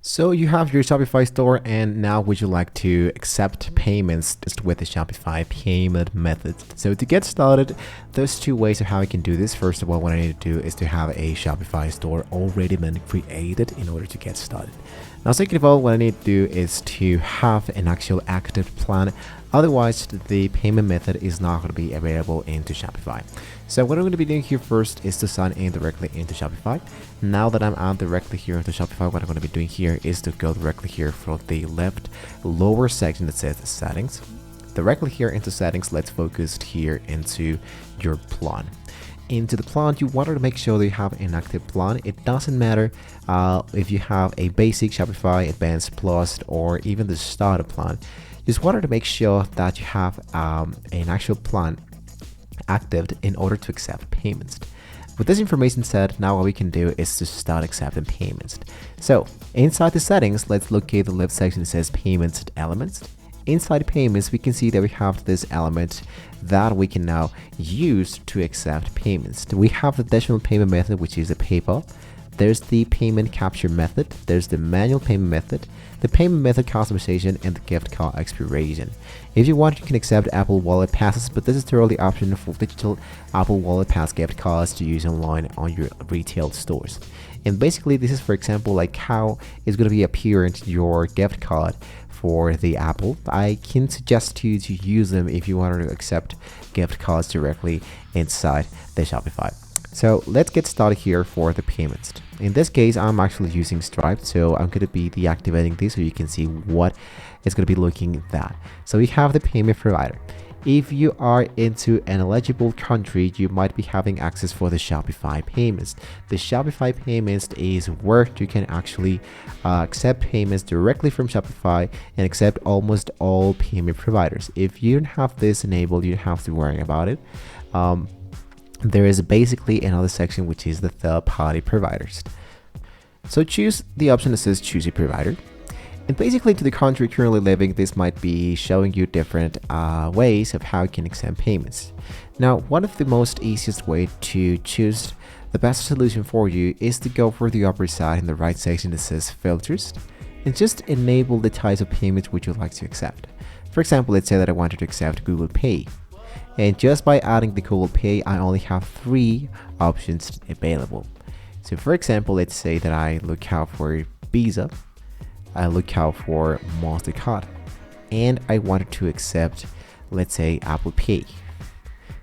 So you have your Shopify store, and now would you like to accept payments just with the Shopify payment method? So to get started, there's two ways of how you can do this. First of all, what I need to do is to have a Shopify store already been created in order to get started. Now, second of all, what I need to do is to have an actual active plan. Otherwise, the payment method is not going to be available into Shopify. So what I'm going to be doing here first is to sign in directly into Shopify. Now that I'm out directly here into Shopify, what I'm going to be doing here is to go directly here from the left lower section that says settings. Directly here into settings, let's focus here into your plan. Into the plan, you want to make sure that you have an active plan. It doesn't matter if you have a basic Shopify, advanced plus, or even the starter plan. Just wanted to make sure that you have an actual plan active in order to accept payments. With this information said, now what we can do is to start accepting payments. So inside the settings, let's locate the left section that says payments elements. Inside payments, we can see that we have this element that we can now use to accept payments. We have the decimal payment method, which is the PayPal. There's the payment capture method. There's the manual payment method, the payment method customization, and the gift card expiration. If you want, you can accept Apple Wallet passes, but this is the only option for digital Apple Wallet pass gift cards to use online on your retail stores. And basically, this is, for example, like how it's going to be appearing your gift card for the Apple. I can suggest you to use them if you want to accept gift cards directly inside the Shopify. So let's get started here for the payments. In this case, I'm actually using Stripe, so I'm going to be deactivating this so you can see what it's going to be looking at. So we have the payment provider. If you are into an eligible country, you might be having access for the Shopify payments. The Shopify payments is where you can actually accept payments directly from Shopify and accept almost all payment providers. If you don't have this enabled, you don't have to worry about it. There is basically another section which is the third-party providers. So choose the option that says choose a provider. And basically, to the country you're currently living, this might be showing you different ways of how you can accept payments. Now, one of the most easiest way to choose the best solution for you is to go for the upper side in the right section that says filters and just enable the types of payments which you'd like to accept. For example, let's say that I wanted to accept Google Pay. And just by adding the Google Pay, I only have 3 options available. So for example, let's say that I look out for Visa, I look out for MasterCard, and I wanted to accept, let's say, Apple Pay.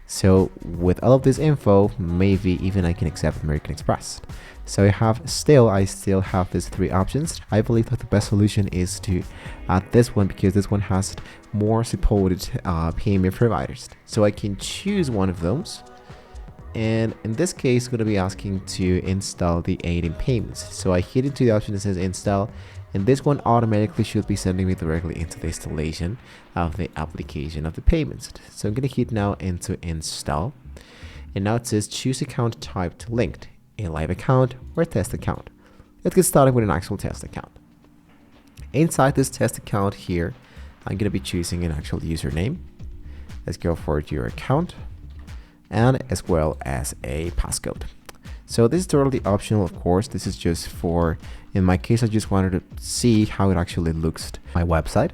So with all of this info, maybe even I can accept American Express. So I still have these 3 options. I believe that the best solution is to add this one because this one has more supported payment providers. So I can choose one of those. And in this case, I'm going to be asking to install the aid in payments. So I hit into the option that says install, and this one automatically should be sending me directly into the installation of the application of the payments. So I'm going to hit now into install. And now it says choose account type to linked, a live account or a test account. Let's get started with an actual test account. Inside this test account here, I'm going to be choosing an actual username. Let's go for your account and as well as a passcode. So this is totally optional, of course. This is just for, in my case, I just wanted to see how it actually looks on my website.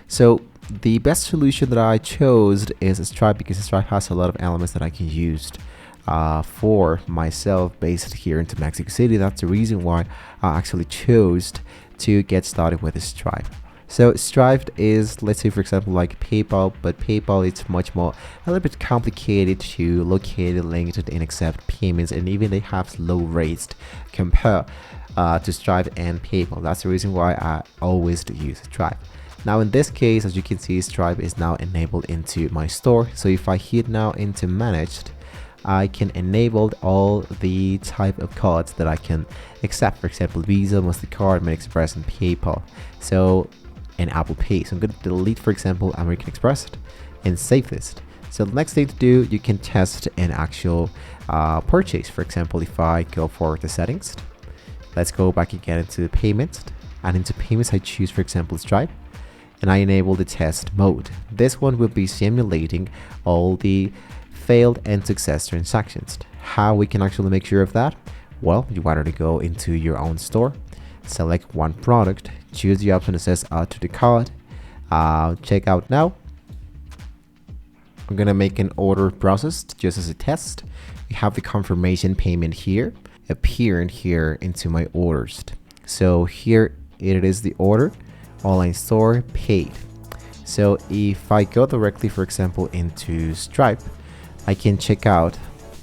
So the best solution that I chose is Stripe because Stripe has a lot of elements that I can use for myself based here into Mexico City. That's the reason why I actually chose to get started with Stripe. So Stripe is, let's say for example, like PayPal, but PayPal it's much more a little bit complicated to locate, link it, and accept payments, and even they have low rates compared to Stripe and PayPal. That's the reason why I always use Stripe. Now in this case, as you can see, Stripe is now enabled into my store. So if I hit now into managed, I can enable all the type of cards that I can accept. For example, Visa, MasterCard, American Express, and PayPal. So and Apple Pay. So I'm going to delete, for example, American Express and save this. So the next thing to do, you can test an actual purchase. For example, if I go for the settings, let's go back again into payments, and into payments I choose, for example, Stripe, and I enable the test mode. This one will be simulating all the failed and success transactions. How we can actually make sure of that? Well, you wanted to go into your own store. select one product, choose the option that says add to the cart, check out now. I'm gonna make an order processed just as a test. We have the confirmation payment here appearing here into my orders. So here it is, the order, online store, paid. So if I go directly, for example, into Stripe, I can check out.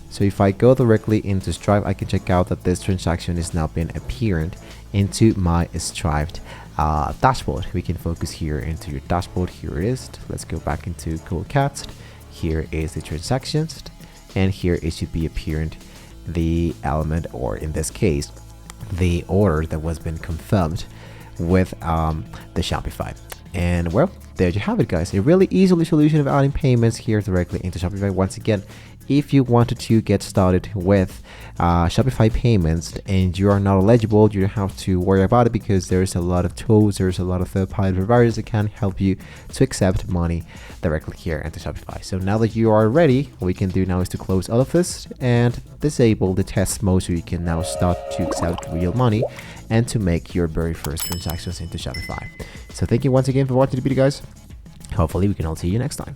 So if I go directly into Stripe, I can check out that this transaction is now been apparent into my Stripe dashboard. We can focus here into your dashboard. Here it is. Let's go back into Google Cats. Here is the transactions, and here it should be apparent the element, or in this case, the order that was been confirmed with the Shopify. And well, there you have it, guys. A really easy solution of adding payments here directly into Shopify. Once again, if you wanted to get started with Shopify payments and you are not eligible, you don't have to worry about it, because there's a lot of tools, there's a lot of third-party providers that can help you to accept money directly here into Shopify. So now that you are ready, what we can do now is to close all of this and disable the test mode, so you can now start to accept real money and to make your very first transactions into Shopify. So thank you once again for watching the video, guys. Hopefully we can all see you next time.